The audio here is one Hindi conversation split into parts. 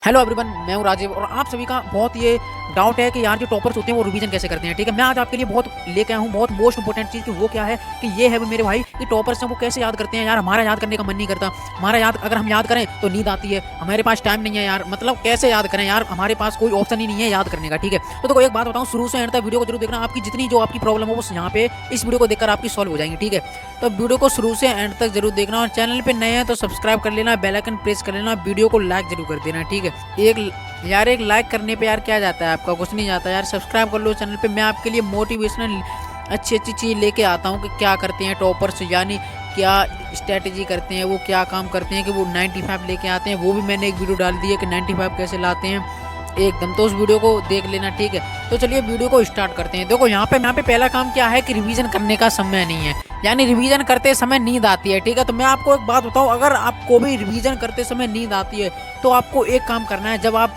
हेलो एवरीवन, मैं हूं राजीव और आप सभी का बहुत ये डाउट है कि यार जो टॉपर्स होते हैं वो रिवीजन कैसे करते हैं। ठीक है, मैं आज आपके लिए बहुत लेके आया हूं बहुत मोस्ट इंपोर्टेंट चीज़ कि वो क्या है कि ये है मेरे भाई कि टॉपर्स हैं वो कैसे याद करते हैं। यार हमारा याद करने का मन नहीं करता, हमारा याद अगर हम याद करें तो नींद आती है, हमारे पास टाइम नहीं है यार, मतलब कैसे याद करें यार, हमारे पास कोई ऑप्शन ही नहीं है याद करने का। ठीक है, तो देखो एक बात बताऊँ, शुरू से एंड तक वीडियो को जरूर देखना, आपकी जितनी जो आपकी प्रॉब्लम हो वो यहाँ पे इस वीडियो को देखकर आपकी सॉल्व हो जाएंगी। ठीक है, तो वीडियो को शुरू से एंड तक जरूर देखना और चैनल पे नए हैं तो सब्सक्राइब कर लेना, बेल आइकन प्रेस कर लेना, वीडियो को लाइक जरूर कर देना। ठीक है, एक लाइक करने पे यार क्या जाता है, आपका कुछ नहीं जाता यार, सब्सक्राइब कर लो चैनल पे। मैं आपके लिए मोटिवेशनल अच्छी अच्छी चीज़ लेके आता हूँ कि क्या करते हैं टॉपर्स, यानी क्या स्ट्रेटेजी करते हैं, वो क्या काम करते हैं कि वो 95 लेके आते हैं। वो भी मैंने एक वीडियो डाल दी है कि 95 कैसे लाते हैं एकदम, तो उस वीडियो को देख लेना। ठीक है, तो चलिए वीडियो को स्टार्ट करते हैं। देखो यहाँ पे पहला काम क्या है कि रिवीजन करने का समय नहीं है, यानी रिवीजन करते समय नींद आती है। ठीक है, तो मैं आपको एक बात बताऊँ, अगर आपको भी रिवीजन करते समय नींद आती है तो आपको एक काम करना है। जब आप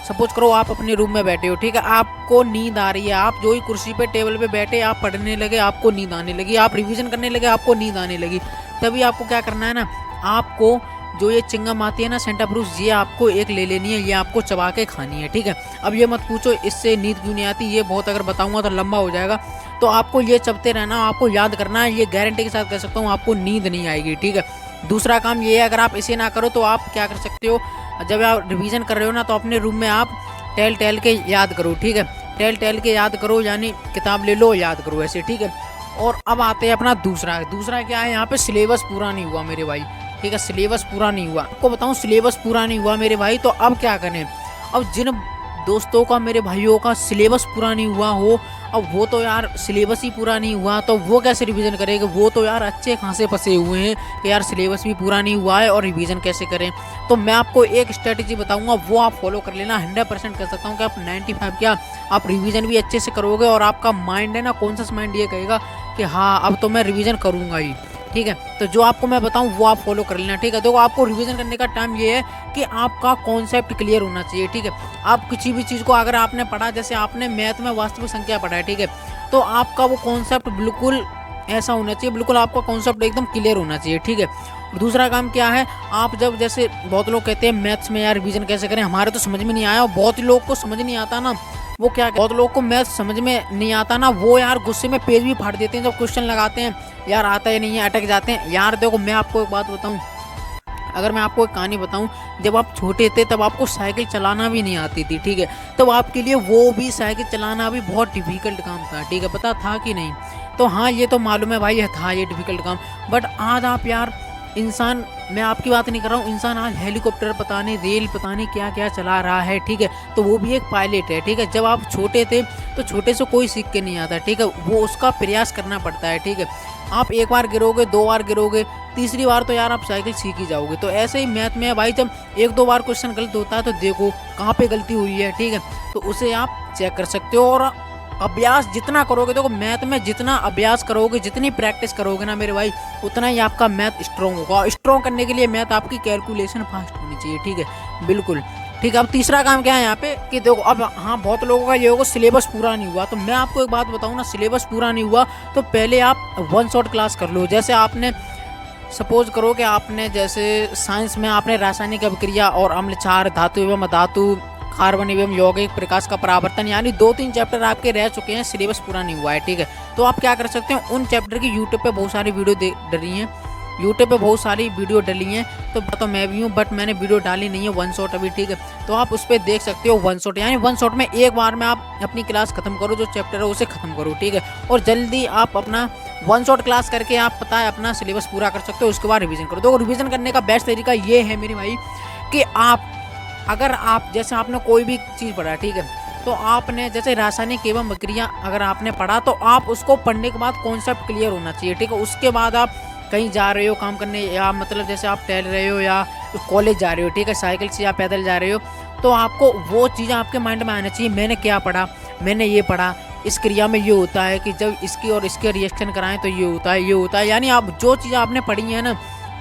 सपोज करो आप अपने रूम में बैठे हो, ठीक है, आपको नींद आ रही है, आप जो ही कुर्सी पे टेबल पे बैठे आप पढ़ने लगे, आपको नींद आने लगी, आप रिवीजन करने लगे, आपको नींद आने लगी, तभी आपको क्या करना है ना, आपको जो ये चिंगम आती है ना सेंटा फ्रूट, ये आपको एक ले लेनी है, ये आपको चबा के खानी है। ठीक है, अब ये मत पूछो इससे नींद क्यों नहीं आती, ये बहुत अगर बताऊंगा तो लंबा हो जाएगा, तो आपको ये चबते रहना, आपको याद करना है, ये गारंटी के साथ कह सकता हूँ आपको नींद नहीं आएगी। ठीक है, दूसरा काम ये है, अगर आप इसे ना करो तो आप क्या कर सकते हो, जब आप रिवीजन कर रहे हो ना तो अपने रूम में आप टहल के याद करो। ठीक है, टहल के याद करो, यानी किताब ले लो याद करो ऐसे। ठीक है, और अब आते हैं अपना दूसरा क्या है, यहाँ पे सिलेबस पूरा नहीं हुआ मेरे भाई। ठीक है, सिलेबस पूरा नहीं हुआ, आपको बताऊँ सिलेबस पूरा नहीं हुआ मेरे भाई, तो अब क्या करें। अब जिन दोस्तों का, मेरे भाइयों का सिलेबस पूरा नहीं हुआ हो, अब वो तो यार सिलेबस ही पूरा नहीं हुआ तो वो कैसे रिवीजन करेंगे, वो तो यार अच्छे खासे फंसे हुए हैं कि यार सिलेबस भी पूरा नहीं हुआ है और रिवीजन कैसे करें। तो मैं आपको एक स्ट्रेटेजी बताऊंगा, वो आप फॉलो कर लेना, 100% कर सकता हूँ कि आप 95 क्या आप रिवीजन भी अच्छे से करोगे और आपका माइंड है ना, कॉन्शियस माइंड ये कहेगा कि हाँ अब तो मैं रिवीजन करूँगा ही। ठीक है, तो जो आपको मैं बताऊं वो आप फॉलो कर लेना। ठीक है, देखो आपको रिवीजन करने का टाइम ये है कि आपका कॉन्सेप्ट क्लियर होना चाहिए। ठीक है, आप किसी भी चीज़ को अगर आपने पढ़ा, जैसे आपने मैथ में वास्तविक संख्या पढ़ा है, ठीक है, तो आपका वो कॉन्सेप्ट बिल्कुल ऐसा होना चाहिए, बिल्कुल आपका कॉन्सेप्ट एकदम क्लियर होना चाहिए। ठीक है, दूसरा काम क्या है, आप जब जैसे बहुत लोग कहते हैं मैथ्स में यार रिवीजन कैसे करें, हमारे तो समझ में नहीं आया, और बहुत लोग को समझ नहीं आता ना, वो क्या, बहुत लोग को मैथ समझ में नहीं आता ना, वो यार गुस्से में पेज भी फाड़ देते हैं जब क्वेश्चन लगाते हैं, यार आता ही नहीं है, अटक जाते हैं। यार देखो मैं आपको एक बात बताऊं, अगर मैं आपको एक कहानी बताऊं, जब आप छोटे थे तब आपको साइकिल चलाना भी नहीं आती थी। ठीक है, तब आपके लिए वो भी साइकिल चलाना भी बहुत डिफिकल्ट काम था। ठीक है, पता था कि नहीं, तो हाँ ये तो मालूम है भाई, था ये डिफिकल्ट काम, बट आज आप यार इंसान, मैं आपकी बात नहीं कर रहा हूँ, इंसान आज हेलीकॉप्टर पता नहीं, रेल पता नहीं क्या क्या चला रहा है। ठीक है, तो वो भी एक पायलट है। ठीक है, जब आप छोटे थे तो छोटे से कोई सीख के नहीं आता। ठीक है, वो उसका प्रयास करना पड़ता है। ठीक है, आप एक बार गिरोगे, दो बार गिरोगे, तीसरी बार तो यार आप साइकिल सीख ही जाओगे। तो ऐसे ही मैथ में है भाई, जब एक दो बार क्वेश्चन गलत होता है तो देखो कहाँ पे गलती हुई है। ठीक है, तो उसे आप चेक कर सकते हो, और अभ्यास जितना करोगे, देखो मैथ में जितना अभ्यास करोगे, जितनी प्रैक्टिस करोगे ना मेरे भाई, उतना ही आपका मैथ स्ट्रॉन्ग होगा। स्ट्रॉन्ग करने के लिए मैथ आपकी कैलकुलेशन फास्ट होनी चाहिए। ठीक है, बिल्कुल। ठीक है, अब तीसरा काम क्या है यहाँ पे कि देखो, अब हाँ बहुत लोगों का ये होगा सिलेबस पूरा नहीं हुआ, तो मैं आपको एक बात बताऊँ ना, सिलेबस पूरा नहीं हुआ तो पहले आप वन शॉट क्लास कर लो। जैसे आपने सपोज करो कि आपने जैसे साइंस में आपने रासायनिक अभिक्रिया और अम्ल क्षार, धातु एवं अधातु, कार्बन एवं यौगिक, प्रकाश का परावर्तन, यानी 2-3 चैप्टर आपके रह चुके हैं, सिलेबस पूरा नहीं हुआ है। ठीक है, तो आप क्या कर सकते हैं, उन चैप्टर की यूट्यूब पे बहुत सारी वीडियो डली हैं, यूट्यूब पे बहुत सारी वीडियो डली हैं, तो मैं भी हूँ, बट मैंने वीडियो डाली नहीं है वन शॉट अभी। ठीक है, तो आप उस पर देख सकते हो वन शॉट, यानी वन शॉट में एक बार में आप अपनी क्लास खत्म करो, जो चैप्टर है उसे खत्म करो। ठीक है, और जल्दी आप अपना वन शॉट क्लास करके आप पता है अपना सिलेबस पूरा कर सकते हो, उसके बाद रिवीजन करो। तो रिवीजन करने का बेस्ट तरीका ये है मेरे भाई कि आप, अगर आप जैसे आपने कोई भी चीज़ पढ़ा, ठीक है, तो आपने जैसे रासायनिक एवं अभिक्रिया अगर आपने पढ़ा, तो आप उसको पढ़ने के बाद कॉन्सेप्ट क्लियर होना चाहिए। ठीक है, उसके बाद आप कहीं जा रहे हो काम करने, या मतलब जैसे आप टहल रहे हो या कॉलेज जा रहे हो, ठीक है, साइकिल से या पैदल जा रहे हो, तो आपको वो चीज़ें आपके माइंड में आना चाहिए, मैंने क्या पढ़ा, मैंने ये पढ़ा, इस क्रिया में ये होता है कि जब इसकी और इसके रिएक्शन कराएं तो ये होता है, ये होता है, यानी आप जो चीज़ें आपने पढ़ी है ना,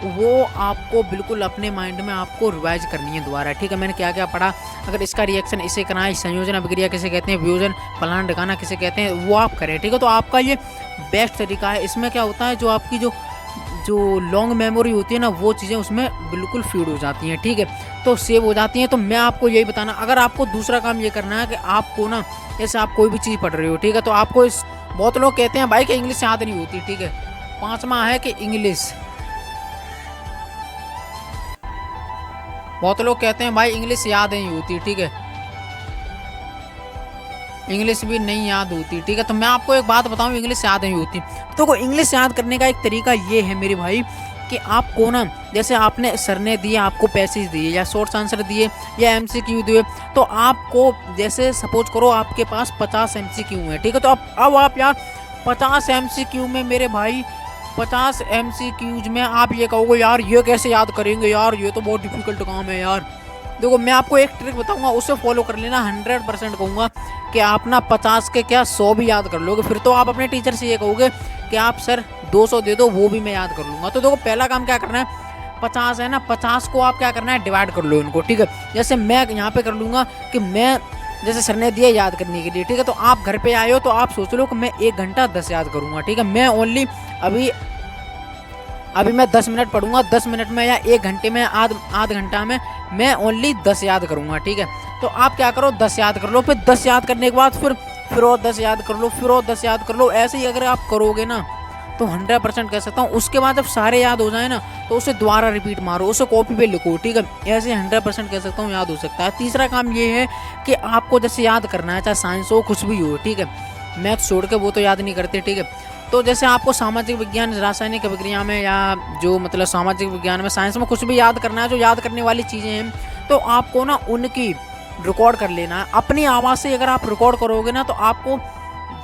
वो आपको बिल्कुल अपने माइंड में आपको रिवाइज करनी है दोबारा। ठीक है, मैंने क्या क्या पढ़ा, अगर इसका रिएक्शन इसे कराएं, संयोजन अभिक्रिया किसे कहते हैं, वियोजन फलाना ढकाना किसे कहते हैं, वो आप करें। ठीक है, तो आपका ये बेस्ट तरीका है। इसमें क्या होता है, जो आपकी जो जो लॉन्ग मेमोरी होती है ना वो चीज़ें उसमें बिल्कुल फीड हो जाती हैं, ठीक है, तो सेव हो जाती हैं। तो मैं आपको यही बताना, अगर आपको दूसरा काम ये करना है कि आपको ना जैसे आप कोई भी चीज़ पढ़ रहे हो, ठीक है, तो आपको इस बहुत लोग कहते हैं भाई कि इंग्लिश याद नहीं होती, ठीक है। 5वां है कि इंग्लिश, बहुत लोग कहते हैं भाई इंग्लिश याद नहीं होती, ठीक है, इंग्लिश भी नहीं याद होती, ठीक है। तो मैं आपको एक बात बताऊं, इंग्लिश याद नहीं होती। तो इंग्लिश याद करने का एक तरीका ये है मेरे भाई कि आपको ना जैसे आपने सर ने दिए, आपको पैसेज दिए या शॉर्ट्स आंसर दिए या एमसीक्यू दिए, तो आपको जैसे सपोज करो आपके पास 50 एमसीक्यू है, ठीक है, तो अब आप यार 50 एमसीक्यू में मेरे भाई 50 एमसीक्यूज में आप ये कहोगे यार ये कैसे याद करेंगे यार, ये तो बहुत डिफिकल्ट काम है यार। देखो मैं आपको एक ट्रिक बताऊंगा, उसे फॉलो कर लेना, 100% कहूँगा कि आप ना 50 के क्या 100 भी याद कर लोगे। फिर तो आप अपने टीचर से ये कहोगे कि आप सर 200 दे दो, वो भी मैं याद कर लूँगा। तो देखो पहला काम क्या करना है, 50 है ना, 50 को आप क्या करना है, डिवाइड कर लो इनको, ठीक है। जैसे मैं यहाँ पे कर लूँगा कि मैं जैसे सर ने दिया याद करने के लिए, ठीक है, तो आप घर पे आए हो तो आप सोच लो कि मैं 1 घंटा 10 याद करूँगा, ठीक है। मैं ओनली अभी मैं 10 मिनट पढ़ूंगा, 10 मिनट में या 1 घंटे में आध घंटा में मैं ओनली 10 याद करूंगा, ठीक है। तो आप क्या करो, 10 याद कर लो, फिर 10 याद करने के बाद फिर और 10 याद कर लो, फिर और 10 याद कर लो। ऐसे ही अगर आप करोगे ना तो 100% कह सकता हूँ। उसके बाद जब सारे याद हो जाए ना तो उसे दोबारा रिपीट मारो, उसे कॉपी पे लिखो, ठीक है। ऐसे 100% कह सकता हूँ याद हो सकता है। तीसरा काम ये है कि आपको जैसे याद करना है, चाहे साइंस हो कुछ भी हो, ठीक है, मैथ छोड़ के वो तो याद नहीं करते, ठीक है। तो जैसे आपको सामाजिक विज्ञान, रासायनिक विज्ञान में या जो मतलब सामाजिक विज्ञान में, साइंस में कुछ भी याद करना है, जो याद करने वाली चीज़ें हैं, तो आपको ना उनकी रिकॉर्ड कर लेना है अपनी आवाज़ से। अगर आप रिकॉर्ड करोगे ना तो आपको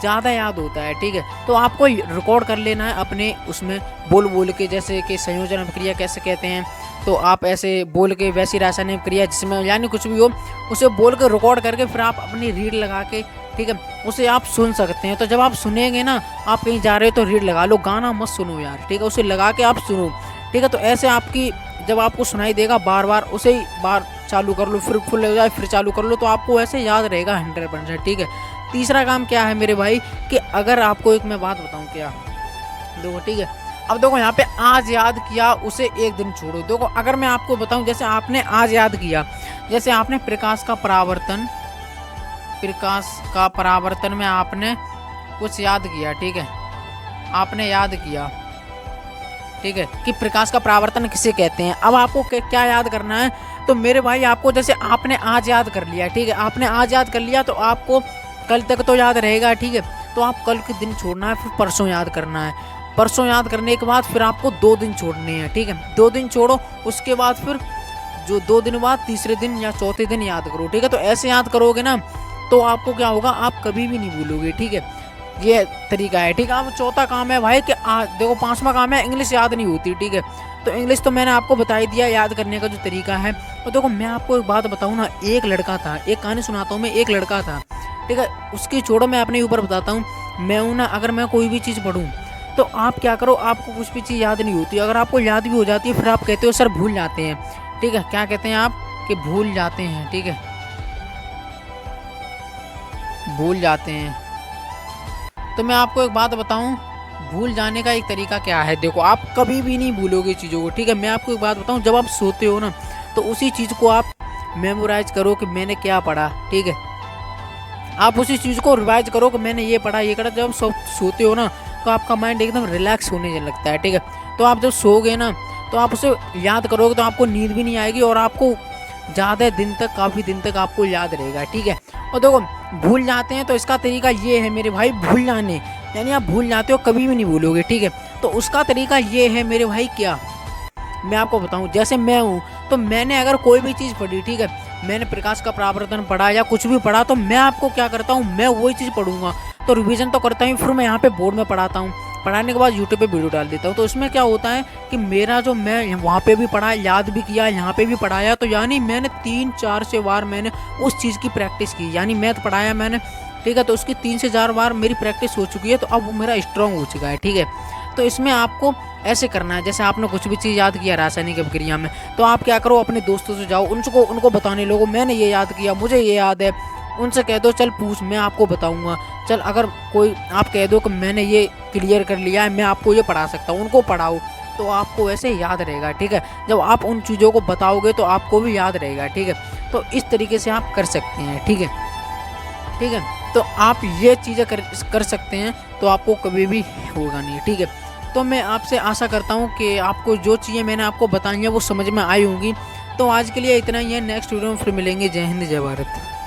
ज़्यादा याद होता है, ठीक है। तो आपको रिकॉर्ड कर लेना है अपने उसमें बोल के, जैसे कि संयोजन अभिक्रिया कैसे कहते हैं, तो आप ऐसे बोल के वैसी रासायनिक क्रिया जिसमें यानी कुछ भी हो उसे बोल के रिकॉर्ड करके फिर आप अपनी रीड लगा के, ठीक है, उसे आप सुन सकते हैं। तो जब आप सुनेंगे ना, आप कहीं जा रहे हो तो रीड लगा लो, गाना मत सुनो यार, ठीक है, उसे लगा के आप सुनो, ठीक है। तो ऐसे आपकी जब आपको सुनाई देगा बार बार, उसे ही बार चालू कर लो, फिर फुल हो जाए, फिर चालू कर लो, तो आपको ऐसे याद रहेगा 100%, ठीक है। तीसरा काम क्या है मेरे भाई कि अगर आपको एक मैं बात बताऊँ क्या, देखो ठीक है, अब देखो यहाँ पे आज याद किया उसे एक दिन छोड़ो। देखो अगर मैं आपको बताऊँ, जैसे आपने आज याद किया, जैसे आपने प्रकाश का परावर्तन में आपने कुछ याद किया, ठीक है, आपने याद किया, ठीक है, कि प्रकाश का परावर्तन किसे कहते हैं। अब आपको क्या याद करना है, तो मेरे भाई आपको जैसे आपने आज याद कर लिया, ठीक है, आपने आज याद कर लिया तो आपको कल तक तो याद रहेगा, ठीक है। तो आप कल के दिन छोड़ना है, फिर परसों याद करना है, परसों याद करने के बाद फिर आपको 2 दिन छोड़ने हैं, ठीक है, 2 दिन छोड़ो, उसके बाद फिर जो 2 दिन बाद तीसरे दिन या चौथे दिन याद करो, ठीक है। तो ऐसे याद करोगे ना तो आपको क्या होगा, आप कभी भी नहीं भूलोगे, ठीक है। ये तरीका है, ठीक है। अब चौथा काम है भाई कि देखो 5वां काम है इंग्लिश याद नहीं होती, ठीक है। तो इंग्लिश तो मैंने आपको बता ही दिया याद करने का जो तरीका है। तो देखो मैं आपको एक बात बताऊँ ना, एक लड़का था, एक कहानी सुनाता हूँ मैं, एक लड़का था, ठीक है, उसकी छोड़ो मैं अपने ऊपर बताता हूँ। मैं हूँ ना, अगर मैं कोई भी चीज़ पढ़ूँ तो आप क्या करो, आपको कुछ भी चीज़ याद नहीं होती, अगर आपको याद भी हो जाती है फिर आप कहते हो सर भूल जाते हैं, ठीक है। क्या कहते हैं आप कि भूल जाते हैं, ठीक है, भूल जाते हैं। तो मैं आपको एक बात बताऊं, भूल जाने का एक तरीका क्या है, देखो आप कभी भी नहीं भूलोगे चीज़ों को, ठीक है। मैं आपको एक बात बताऊं, जब आप सोते हो ना तो उसी चीज़ को आप मेमोराइज करो कि मैंने क्या पढ़ा, ठीक है। आप उसी चीज़ को रिवाइज करो कि मैंने ये पढ़ा, ये करा। जब सोते हो ना तो आपका माइंड एकदम रिलैक्स होने लगता है, ठीक है। तो आप जब सोओगे ना तो आप उसे याद करोगे तो आपको नींद भी नहीं आएगी और आपको ज़्यादा दिन तक, काफ़ी दिन तक आपको याद रहेगा, ठीक है। और देखो भूल जाते हैं तो इसका तरीका ये है मेरे भाई, भूल जाने यानी आप भूल जाते हो, कभी भी नहीं भूलोगे, ठीक है। तो उसका तरीका ये है मेरे भाई, क्या मैं आपको बताऊं, जैसे मैं हूँ तो मैंने अगर कोई भी चीज़ पढ़ी, ठीक है, मैंने प्रकाश का परावर्तन पढ़ा या कुछ भी पढ़ा, तो मैं आपको क्या करता हूँ, मैं वही चीज़ पढ़ूंगा, तो रिवीजन तो करता हूँ, फिर मैं यहाँ पे बोर्ड में पढ़ाता हूँ, पढ़ाने के बाद यूट्यूब पे वीडियो डाल देता हूँ। तो इसमें क्या होता है कि मेरा जो मैं वहाँ पे भी पढ़ा, याद भी किया, यहाँ पे भी पढ़ाया, तो यानी मैंने 3-4 से बार मैंने उस चीज़ की प्रैक्टिस की, यानी मैथ पढ़ाया मैंने, ठीक है, तो उसकी 3 से 4 बार मेरी प्रैक्टिस हो चुकी है, तो अब वो मेरा स्ट्रॉन्ग हो चुका है, ठीक है। तो इसमें आपको ऐसे करना है, जैसे आपने कुछ भी चीज़ याद किया रासायनिक अभिक्रिया में, तो आप क्या करो, अपने दोस्तों से जाओ, उनको बताने लगो मैंने ये याद किया, मुझे ये याद है, उनसे कह दो चल पूछ, मैं आपको बताऊंगा, चल अगर कोई आप कह दो कि मैंने ये क्लियर कर लिया है, मैं आपको ये पढ़ा सकता हूँ, उनको पढ़ाओ, तो आपको वैसे याद रहेगा, ठीक है। जब आप उन चीज़ों को बताओगे तो आपको भी याद रहेगा, ठीक है। तो इस तरीके से आप कर सकते हैं, ठीक है, ठीक है। तो आप ये चीज़ें कर सकते हैं, तो आपको कभी भी होगा नहीं, ठीक है। तो मैं आपसे आशा करता हूँ कि आपको जो चीज़ें मैंने आपको बताई हैं वो समझ में आई होंगी। तो आज के लिए इतना ही है, नेक्स्ट वीडियो में फिर मिलेंगे। जय हिंद, जय भारत।